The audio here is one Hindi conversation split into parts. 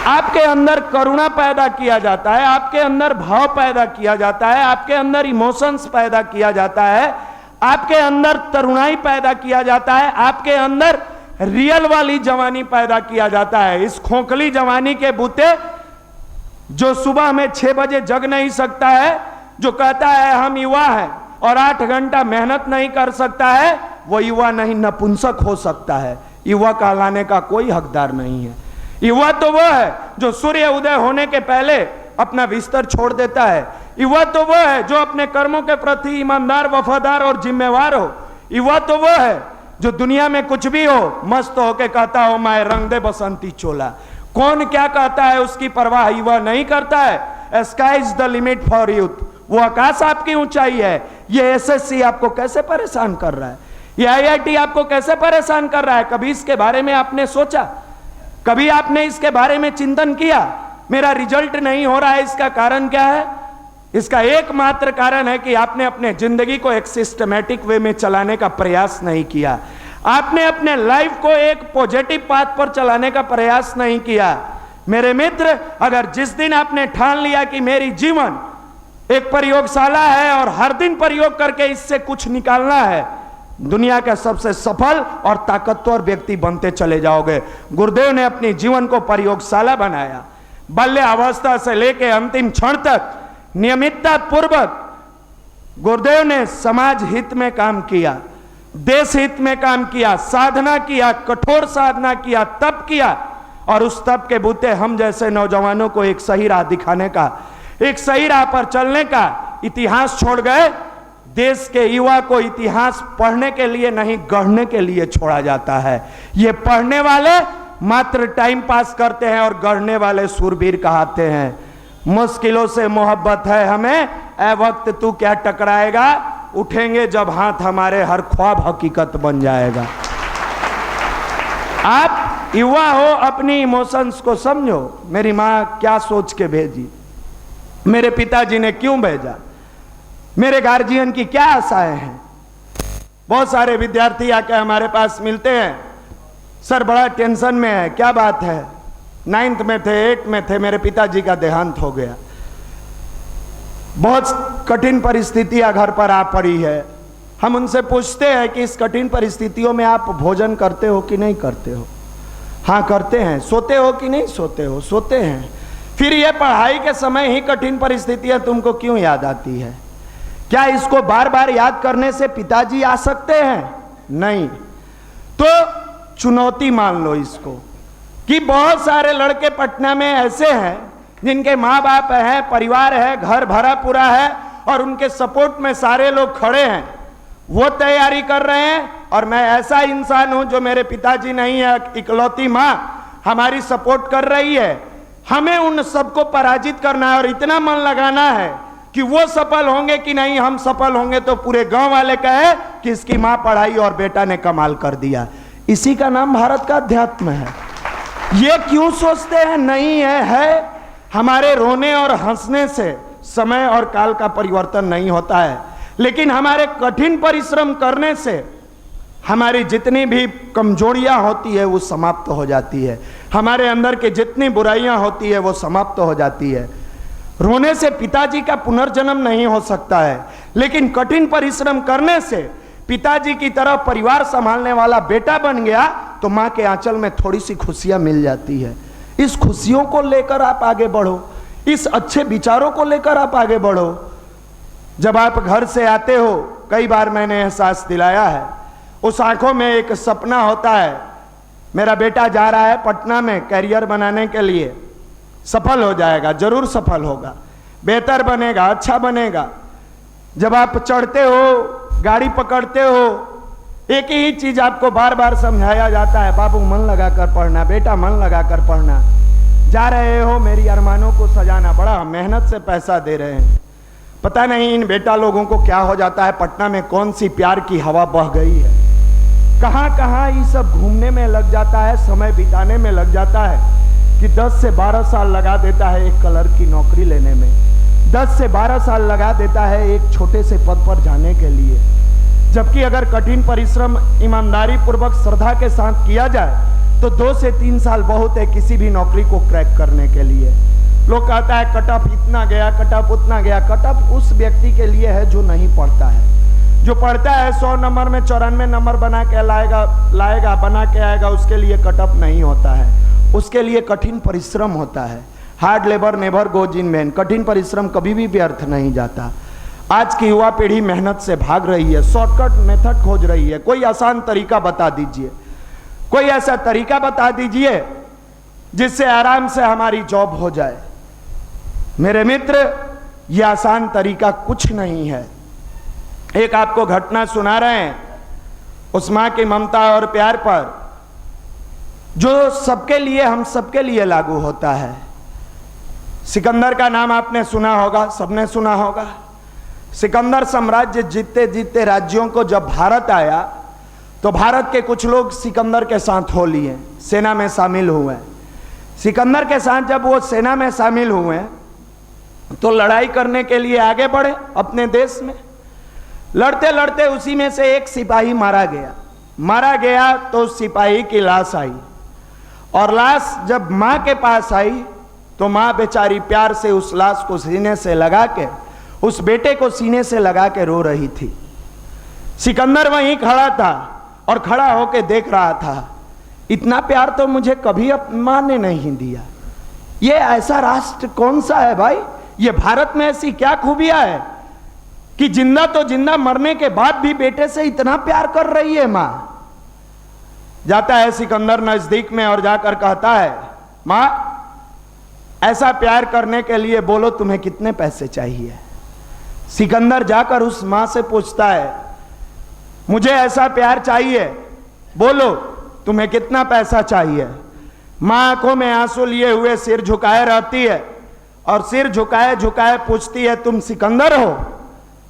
आपके अंदर करुणा पैदा किया जाता है, आपके अंदर भाव पैदा किया जाता है, आपके अंदर इमोशंस पैदा किया जाता है, आपके अंदर तरुणाई पैदा किया जाता है, आपके अंदर रियल वाली जवानी पैदा किया जाता है। इस खोखली जवानी के बूते जो सुबह में 6 बजे जग नहीं सकता है, जो कहता है हम युवा हैं और 8 घंटा मेहनत नहीं कर सकता है, वो युवा नहीं नपुंसक हो सकता है। युवा कहलाने का कोई हकदार नहीं है। युवा तो वो है जो सूर्य उदय होने के पहले अपना बिस्तर छोड़ देता है। युवा तो वो है जो अपने कर्मों के प्रति ईमानदार, वफादार और जिम्मेवार हो। युवा तो वो है जो दुनिया में कुछ भी हो मस्त होके कहता हो मैं रंग दे बसंती चोला। कौन क्या कहता है उसकी परवाह युवा नहीं करता है। Sky is the limit for youth. वो आकाश आपकी ऊंचाई है। ये एसएससी आपको कैसे परेशान कर रहा है, ये आईआईटी आपको कैसे परेशान कर रहा है। कभी इसके बारे में आपने सोचा, कभी आपने इसके बारे में चिंतन किया? मेरा रिजल्ट नहीं हो रहा है, इसका कारण क्या है? इसका एकमात्र कारण है कि आपने अपने जिंदगी को एक सिस्टमैटिक वे में चलाने का प्रयास नहीं किया। आपने अपने लाइफ को एक पॉजिटिव पाथ पर चलाने का प्रयास नहीं किया। मेरे मित्र, अगर जिस दिन आपने ठान लिया कि मेरी जीवन एक प्रयोगशाला है और हर दिन प्रयोग करके इससे कुछ निकालना है, दुनिया का सबसे सफल और ताकतवर व्यक्ति बनते चले जाओगे। गुरुदेव ने अपनी जीवन को प्रयोगशाला बनाया। बाल्य अवस्था से लेकर अंतिम क्षण तक नियमितता पूर्वक गुरुदेव ने समाज हित में काम किया, देश हित में काम किया, साधना किया, कठोर साधना किया, तप किया। और उस तप के बूते हम जैसे नौजवानों को एक सही राह दिखाने का, एक सही राह पर चलने का इतिहास छोड़ गए। देश के युवा को इतिहास पढ़ने के लिए नहीं, गढ़ने के लिए छोड़ा जाता है। ये पढ़ने वाले मात्र टाइम पास करते हैं और गढ़ने वाले सूरवीर कहते हैं। मुश्किलों से मोहब्बत है हमें, ए वक्त तू क्या टकराएगा, उठेंगे जब हाथ हमारे, हर ख्वाब हकीकत बन जाएगा। आप युवा हो, अपनी इमोशंस को समझो। मेरी माँ क्या सोच के भेजी, मेरे पिताजी ने क्यों भेजा, मेरे गार्जियन की क्या आशाएं हैं। बहुत सारे विद्यार्थी आके हमारे पास मिलते हैं, सर बड़ा टेंशन में है। क्या बात है? 9th में थे, 8th में थे, मेरे पिताजी का देहांत हो गया। बहुत कठिन परिस्थितियां घर पर आ पड़ी है। हम उनसे पूछते हैं कि इस कठिन परिस्थितियों में आप भोजन करते हो कि नहीं करते हो? हाँ करते हैं। सोते हो कि नहीं सोते हो? सोते हैं। फिर ये पढ़ाई के समय ही कठिन परिस्थितियां तुमको क्यों याद आती है? क्या इसको बार बार याद करने से पिताजी आ सकते हैं? नहीं। तो चुनौती मान लो इसको कि बहुत सारे लड़के पटना में ऐसे हैं जिनके माँ बाप हैं, परिवार है, घर भरा पूरा है और उनके सपोर्ट में सारे लोग खड़े हैं। वो तैयारी कर रहे हैं और मैं ऐसा इंसान हूं जो, मेरे पिताजी नहीं है, इकलौती माँ हमारी सपोर्ट कर रही है। हमें उन सबको पराजित करना है और इतना मन लगाना है कि वो सफल होंगे कि नहीं, हम सफल होंगे तो पूरे गांव वाले कहे कि इसकी मां पढ़ाई और बेटा ने कमाल कर दिया। इसी का नाम भारत का अध्यात्म है। ये क्यों सोचते हैं? नहीं है हमारे रोने और हंसने से समय और काल का परिवर्तन नहीं होता है, लेकिन हमारे कठिन परिश्रम करने से हमारी जितनी भी कमजोरियां होती है वो समाप्त हो जाती है। हमारे अंदर के जितनी बुराइयां होती है वो समाप्त हो जाती है। रोने से पिताजी का पुनर्जन्म नहीं हो सकता है, लेकिन कठिन परिश्रम करने से पिताजी की तरह परिवार संभालने वाला बेटा बन गया तो मां के आंचल में थोड़ी सी खुशियां मिल जाती है। इस खुशियों को लेकर आप आगे बढ़ो, इस अच्छे विचारों को लेकर आप आगे बढ़ो। जब आप घर से आते हो, कई बार मैंने एहसास दिलाया है, उस आंखों में एक सपना होता है, मेरा बेटा जा रहा है पटना में कैरियर बनाने के लिए, सफल हो जाएगा, जरूर सफल होगा, बेहतर बनेगा, अच्छा बनेगा। जब आप चढ़ते हो, गाड़ी पकड़ते हो, एक ही चीज आपको बार बार समझाया जाता है, बाबू मन लगाकर पढ़ना, बेटा मन लगाकर पढ़ना। जा रहे हो मेरी अरमानों को सजाना, बड़ा मेहनत से पैसा दे रहे हैं। पता नहीं इन बेटा लोगों को क्या हो जाता है, पटना में कौन सी प्यार की हवा बह गई है, कहां कहां ये सब घूमने में लग जाता है, समय बिताने में लग जाता है कि 10 से 12 साल लगा देता है एक कलर की नौकरी लेने में, 10 से 12 साल लगा देता है एक छोटे से पद पर जाने के लिए। जबकि अगर कठिन परिश्रम ईमानदारी पूर्वक श्रद्धा के साथ किया जाए तो 2 से 3 साल बहुत है किसी भी नौकरी को क्रैक करने के लिए। लोग कहता है कट ऑफ इतना गया, कट ऑफ उतना गया। कट ऑफ उस व्यक्ति के लिए है जो नहीं पढ़ता है। जो पढ़ता है 100 नंबर में 94 नंबर बना के लाएगा बना के आएगा, उसके लिए कट ऑफ नहीं होता है। उसके लिए कठिन परिश्रम होता है। Hard labour never goes in when. कठिन परिश्रम कभी भी व्यर्थ नहीं जाता। आज की युवा पीढ़ी मेहनत से भाग रही है, शॉर्टकट मेथड खोज रही है। कोई आसान तरीका बता दीजिए, कोई ऐसा तरीका बता दीजिए जिससे आराम से हमारी जॉब हो जाए। मेरे मित्र, यह आसान तरीका कुछ नहीं है। एक आपको घटना सुना रहे हैं उस मां की ममता और प्यार पर, जो सबके लिए, हम सबके लिए लागू होता है। सिकंदर का नाम आपने सुना होगा, सबने सुना होगा। सिकंदर साम्राज्य जीतते जीतते राज्यों को जब भारत आया तो भारत के कुछ लोग सिकंदर के साथ हो लिए, सेना में शामिल हुए। सिकंदर के साथ जब वो सेना में शामिल हुए तो लड़ाई करने के लिए आगे बढ़े अपने देश में। लड़ते लड़ते उसी में से एक सिपाही मारा गया तो उस सिपाही की लाश आई, और लाश जब मां के पास आई तो मां बेचारी प्यार से उस लाश को सीने से लगा के, उस बेटे को सीने से लगा के रो रही थी। सिकंदर वहीं खड़ा था और खड़ा होके देख रहा था। इतना प्यार तो मुझे कभी मां ने नहीं दिया। ये ऐसा राष्ट्र कौन सा है भाई? ये भारत में ऐसी क्या खूबियां है कि जिंदा तो जिंदा, मरने के बाद भी बेटे से इतना प्यार कर रही है मां। जाता है सिकंदर नजदीक में और जाकर कहता है, मां ऐसा प्यार करने के लिए बोलो तुम्हें कितने पैसे चाहिए। सिकंदर जाकर उस मां से पूछता है, मुझे ऐसा प्यार चाहिए, बोलो तुम्हें कितना पैसा चाहिए। मां आंखों में आंसू लिए हुए सिर झुकाए रहती है और सिर झुकाए झुकाए पूछती है, तुम सिकंदर हो?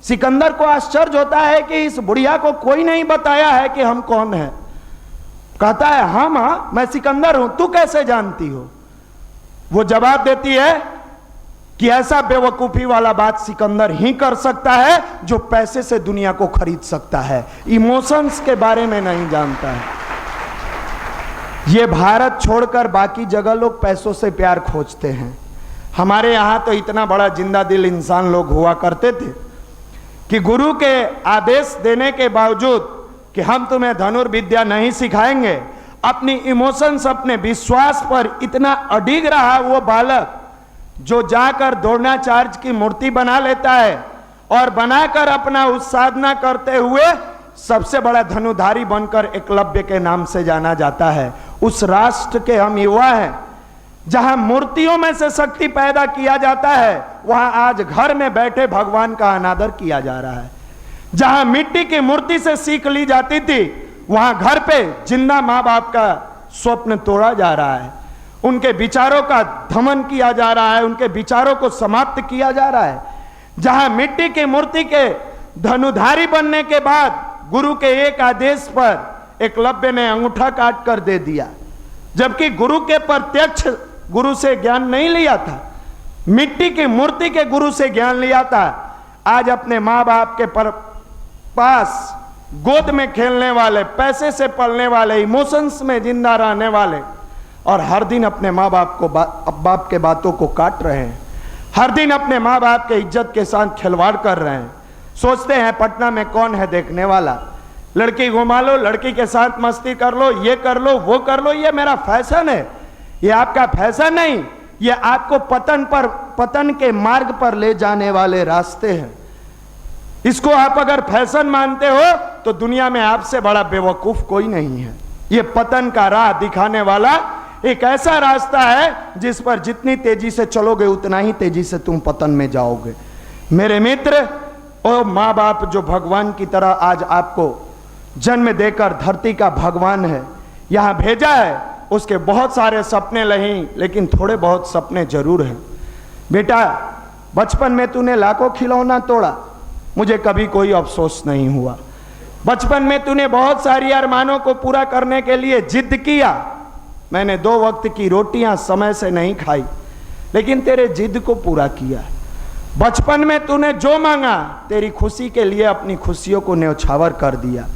सिकंदर को आश्चर्य होता है कि इस बुढ़िया को कोई नहीं बताया है कि हम कौन है। कहता है, हाँ मां मैं सिकंदर हूं, तू कैसे जानती हो? वो जवाब देती है कि ऐसा बेवकूफी वाला बात सिकंदर ही कर सकता है जो पैसे से दुनिया को खरीद सकता है, इमोशंस के बारे में नहीं जानता है। ये भारत छोड़कर बाकी जगह लोग पैसों से प्यार खोजते हैं। हमारे यहां तो इतना बड़ा जिंदा दिल इंसान लोग हुआ करते थे कि गुरु के आदेश देने के बावजूद कि हम तुम्हें धनुर्विद्या नहीं सिखाएंगे, अपनी इमोशंस, अपने विश्वास पर इतना अडिग रहा वो बालक जो जाकर द्रोणाचार्य की मूर्ति बना लेता है और बनाकर अपना उस साधना करते हुए सबसे बड़ा धनुधारी बनकर एकलव्य के नाम से जाना जाता है। उस राष्ट्र के हम युवा हैं जहां मूर्तियों में से शक्ति पैदा किया जाता है, वहां आज घर में बैठे भगवान का अनादर किया जा रहा है। जहां मिट्टी की मूर्ति से सीख ली जाती थी, वहां घर पे जिंदा मां बाप का स्वप्न तोड़ा जा रहा है। उनके विचारों का दमन किया जा रहा है, उनके विचारों को समाप्त किया जा रहा है। जहां मिट्टी की मूर्ति के धनुधारी बनने के बाद गुरु के एक आदेश पर एकलव्य ने अंगूठा काट कर दे दिया, जबकि गुरु के प्रत्यक्ष गुरु से ज्ञान नहीं लिया था, मिट्टी की मूर्ति के गुरु से ज्ञान लिया था। आज अपने माँ बाप के पास गोद में खेलने वाले, पैसे से पलने वाले, इमोशंस में जिंदा रहने वाले, और हर दिन अपने माँ बाप को बाप के बातों को काट रहे हैं, हर दिन अपने माँ बाप के इज्जत के साथ खिलवाड़ कर रहे हैं। सोचते हैं पटना में कौन है देखने वाला, लड़की घुमा लो, लड़की के साथ मस्ती कर लो, ये कर लो, वो कर लो, ये मेरा फैशन है। ये आपका फैशन नहीं, ये आपको पतन के मार्ग पर ले जाने वाले रास्ते हैं। इसको आप अगर फैशन मानते हो तो दुनिया में आपसे बड़ा बेवकूफ कोई नहीं है। ये पतन का राह दिखाने वाला एक ऐसा रास्ता है जिस पर जितनी तेजी से चलोगे उतना ही तेजी से तुम पतन में जाओगे। मेरे मित्र, ओ माँ बाप जो भगवान की तरह आज आपको जन्म देकर धरती का भगवान है यहाँ भेजा है, उसके बहुत सारे सपने नहीं, लेकिन थोड़े बहुत सपने जरूर हैं। बेटा, बचपन में तूने लाखों खिलौना तोड़ा, मुझे कभी कोई अफसोस नहीं हुआ। बचपन में तूने बहुत सारी अरमानों को पूरा करने के लिए जिद किया, मैंने 2 वक्त की रोटियां समय से नहीं खाई, लेकिन तेरे जिद को पूरा किया। बचपन में तूने जो मांगा, तेरी खुशी के लिए अपनी खुशियों को न्यौछावर कर दिया।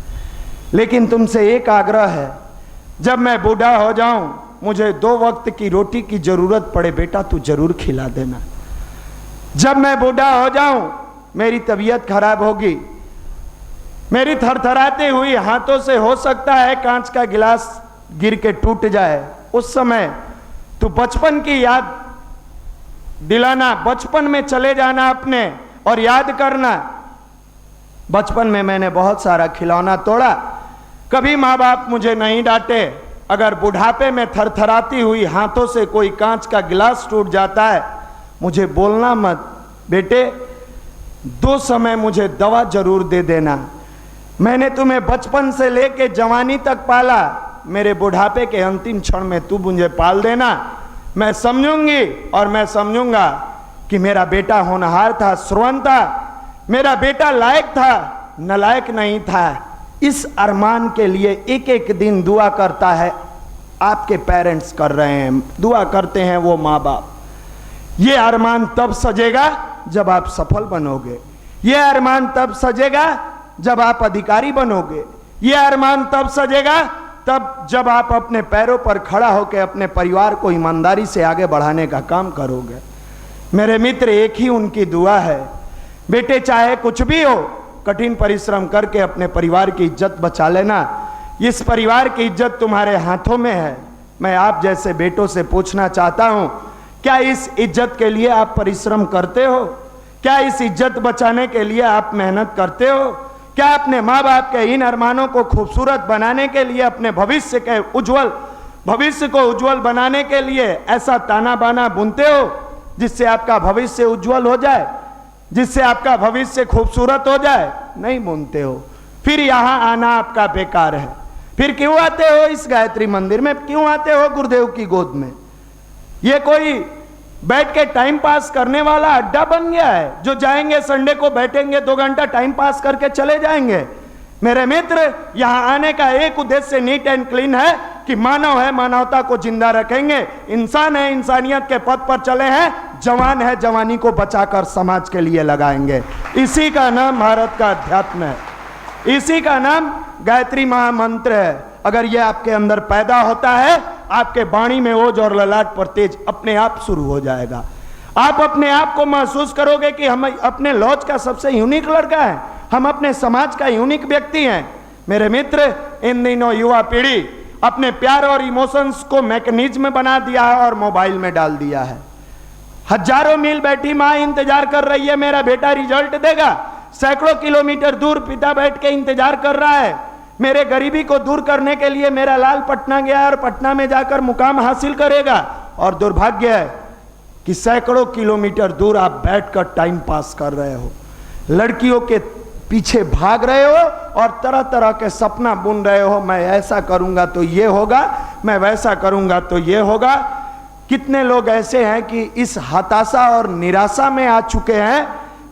लेकिन तुमसे एक आग्रह है, जब मैं बूढ़ा हो जाऊं, मुझे 2 वक्त की रोटी की जरूरत पड़े, बेटा तू जरूर खिला देना। जब मैं बूढ़ा हो जाऊं, मेरी तबीयत खराब होगी, मेरी थरथराती हुई हाथों से हो सकता है कांच का गिलास गिर के टूट जाए, उस समय तू बचपन की याद दिलाना, बचपन में चले जाना अपने और याद करना, बचपन में मैंने बहुत सारा खिलौना तोड़ा, कभी माँ बाप मुझे नहीं डांटे। अगर बुढ़ापे में थरथराती हुई हाथों से कोई कांच का गिलास टूट जाता है, मुझे बोलना मत, बेटे 2 समय मुझे दवा जरूर दे देना। मैंने तुम्हें बचपन से लेके जवानी तक पाला, मेरे बुढ़ापे के अंतिम क्षण में तू मुझे पाल देना। मैं समझूंगी और मैं समझूंगा कि मेरा बेटा होनहार था, श्रवण था, मेरा बेटा लायक था, नालायक नहीं था। इस अरमान के लिए एक एक दिन दुआ करता है, आपके पेरेंट्स कर रहे हैं, दुआ करते हैं वो माँ बाप। ये अरमान तब सजेगा जब आप सफल बनोगे, ये अरमान तब सजेगा जब आप अधिकारी बनोगे, ये अरमान तब सजेगा तब जब आप अपने पैरों पर खड़ा होकर अपने परिवार को ईमानदारी से आगे बढ़ाने का काम करोगे। मेरे मित्र, एक ही उनकी दुआ है, बेटे चाहे कुछ भी हो, कठिन परिश्रम करके अपने परिवार की इज्जत बचा लेना। इस परिवार की इज्जत तुम्हारे हाथों में है। मैं आप जैसे बेटों से पूछना चाहता हूं, क्या इस इज्जत के लिए आप परिश्रम करते हो? क्या इस इज्जत बचाने के लिए आप मेहनत करते हो? क्या अपने माँ बाप के इन अरमानों को खूबसूरत बनाने के लिए, अपने भविष्य को उज्जवल बनाने के लिए ऐसा ताना बाना बुनते हो जिससे आपका भविष्य उज्जवल हो जाए, जिससे आपका भविष्य खूबसूरत हो जाए? नहीं बुनते हो। फिर यहाँ आना आपका बेकार है। फिर क्यों आते हो इस गायत्री मंदिर में, क्यों आते हो गुरुदेव की गोद में? ये कोई बैठ के टाइम पास करने वाला अड्डा बन गया है, जो जाएंगे संडे को बैठेंगे 2 घंटा टाइम पास करके चले जाएंगे। मेरे मित्र, यहां आने का एक उद्देश्य नीट एंड क्लीन है कि मानव है, मानवता को जिंदा रखेंगे, इंसान है, इंसानियत के पथ पर चले हैं, जवान है, जवानी को बचाकर समाज के लिए लगाएंगे। इसी का नाम भारत का अध्यात्म है, इसी का नाम गायत्री महामंत्र है। अगर यह आपके अंदर पैदा होता है, आपके वाणी में ओज और ललाट पर तेज अपने आप शुरू हो जाएगा। आप अपने आप को महसूस करोगे कि हम अपने लॉज का सबसे यूनिक लड़का है, हम अपने समाज का यूनिक व्यक्ति हैं। मेरे मित्र, इन दिनों युवा पीढ़ी अपने प्यार और इमोशंस को मैकेनिज्म बना दिया है और मोबाइल में डाल दिया है। हजारों मील बैठी माँ इंतजार कर रही है, मेरा बेटा रिजल्ट देगा। सैकड़ों किलोमीटर दूर पिता बैठ के इंतजार कर रहा है, मेरे गरीबी को दूर करने के लिए मेरा लाल पटना गया है और पटना में जाकर मुकाम हासिल करेगा। और दुर्भाग्य है कि सैकड़ों किलोमीटर दूर आप बैठकर टाइम पास कर रहे हो, लड़कियों के पीछे भाग रहे हो और तरह तरह के सपना बुन रहे हो, मैं ऐसा करूंगा तो ये होगा, मैं वैसा करूंगा तो ये होगा। कितने लोग ऐसे हैं कि इस हताशा और निराशा में आ चुके हैं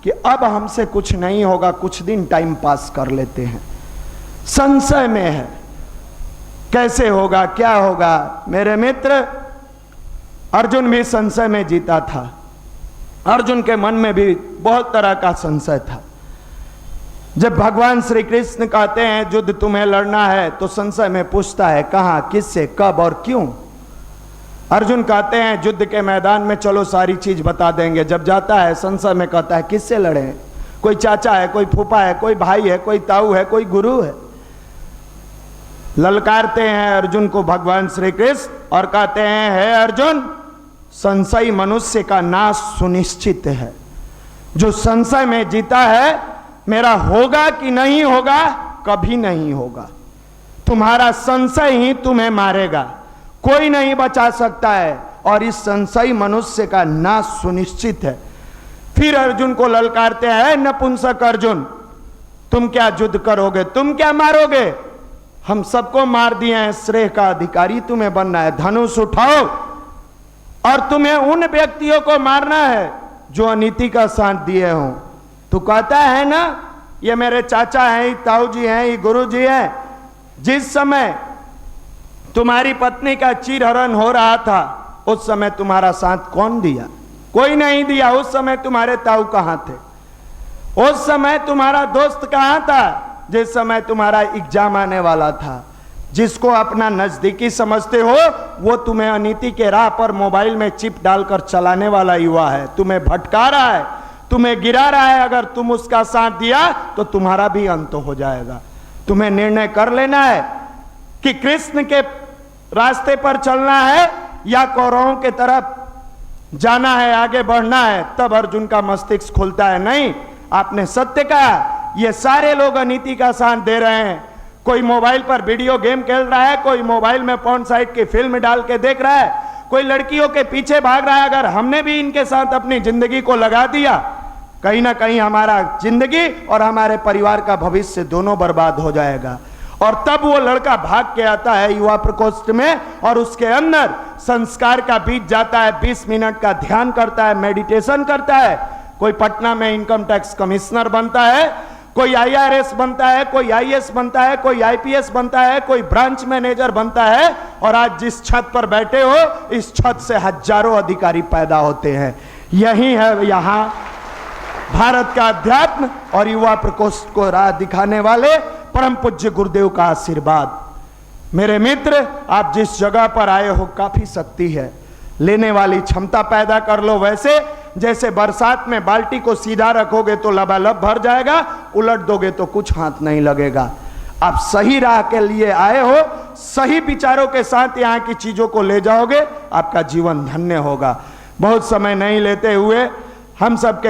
कि अब हमसे कुछ नहीं होगा, कुछ दिन टाइम पास कर लेते हैं, संशय में है, कैसे होगा, क्या होगा। मेरे मित्र, अर्जुन भी संशय में जीता था। अर्जुन के मन में भी बहुत तरह का संशय था। जब भगवान श्री कृष्ण कहते हैं युद्ध तुम्हें लड़ना है, तो संशय में पूछता है कहां, किससे, कब और क्यों। अर्जुन कहते हैं युद्ध के मैदान में चलो सारी चीज बता देंगे। जब जाता है संशय में कहता है किससे लड़े, कोई चाचा है, कोई फूफा है, कोई भाई है, कोई ताऊ है, कोई गुरु है। ललकारते हैं अर्जुन को भगवान श्री कृष्ण और कहते हैं हे अर्जुन, संशय मनुष्य का नाश सुनिश्चित है। जो संशय में जीता है, मेरा होगा कि नहीं होगा, कभी नहीं होगा। तुम्हारा संशय ही तुम्हें मारेगा, कोई नहीं बचा सकता है, और इस संशय मनुष्य का नाश सुनिश्चित है। फिर अर्जुन को ललकारते हैं नपुंसक अर्जुन, तुम क्या युद्ध करोगे, तुम क्या मारोगे, हम सबको मार दिए हैं, श्रेय का अधिकारी तुम्हें बनना है, धनुष उठाओ और तुम्हें उन व्यक्तियों को मारना है जो अनीति का साथ दिए हों। तू कहता है ना ये मेरे चाचा हैं, ये ताऊ जी हैं, ये गुरु जी हैं। जिस समय तुम्हारी पत्नी का चीरहरण हो रहा था, उस समय तुम्हारा साथ कौन दिया, कोई नहीं दिया। उस समय तुम्हारे ताऊ कहां थे, उस समय तुम्हारा दोस्त कहां था, जिस समय तुम्हारा एग्जाम आने वाला था। जिसको अपना नजदीकी समझते हो वो तुम्हें अनीति के राह पर मोबाइल में चिप डालकर चलाने वाला युवा है, तुम्हें भटका रहा है, तुम्हें गिरा रहा है। अगर तुम उसका साथ दिया तो तुम्हारा भी अंत हो जाएगा। तुम्हें निर्णय कर लेना है कि कृष्ण के रास्ते पर चलना है या कौरवों के तरफ जाना है, आगे बढ़ना है। तब अर्जुन का मस्तिष्क खुलता है, नहीं आपने सत्य कहा, ये सारे लोग अनीति का साथ दे रहे हैं। कोई मोबाइल पर वीडियो गेम खेल रहा है, कोई मोबाइल में पॉर्न साइट की फिल्म डाल के देख रहा है, कोई लड़कियों के पीछे भाग रहा है। अगर हमने भी इनके साथ अपनी जिंदगी को लगा दिया, कहीं ना कहीं हमारा जिंदगी और हमारे परिवार का भविष्य दोनों बर्बाद हो जाएगा। और तब वो लड़का भाग के आता है युवा प्रकोष्ठ में और उसके अंदर संस्कार का बीज जाता है। 20 मिनट का ध्यान करता है, मेडिटेशन करता है। कोई पटना में इनकम टैक्स कमिश्नर बनता है, कोई IRS बनता है, कोई IAS बनता है, कोई IPS बनता है, कोई ब्रांच मैनेजर बनता है। और आज जिस छत पर बैठे हो, इस छत से हजारों अधिकारी पैदा होते हैं। यही है यहां भारत का अध्यात्म और युवा प्रकोष्ठ को राह दिखाने वाले परम पूज्य गुरुदेव का आशीर्वाद। मेरे मित्र, आप जिस जगह पर आए हो काफी शक्ति है, लेने वाली क्षमता पैदा कर लो। वैसे जैसे बरसात में बाल्टी को सीधा रखोगे तो लबालब भर जाएगा, उलट दोगे तो कुछ हाथ नहीं लगेगा। आप सही राह के लिए आए हो, सही विचारों के साथ यहाँ की चीजों को ले जाओगे, आपका जीवन धन्य होगा। बहुत समय नहीं लेते हुए हम सबके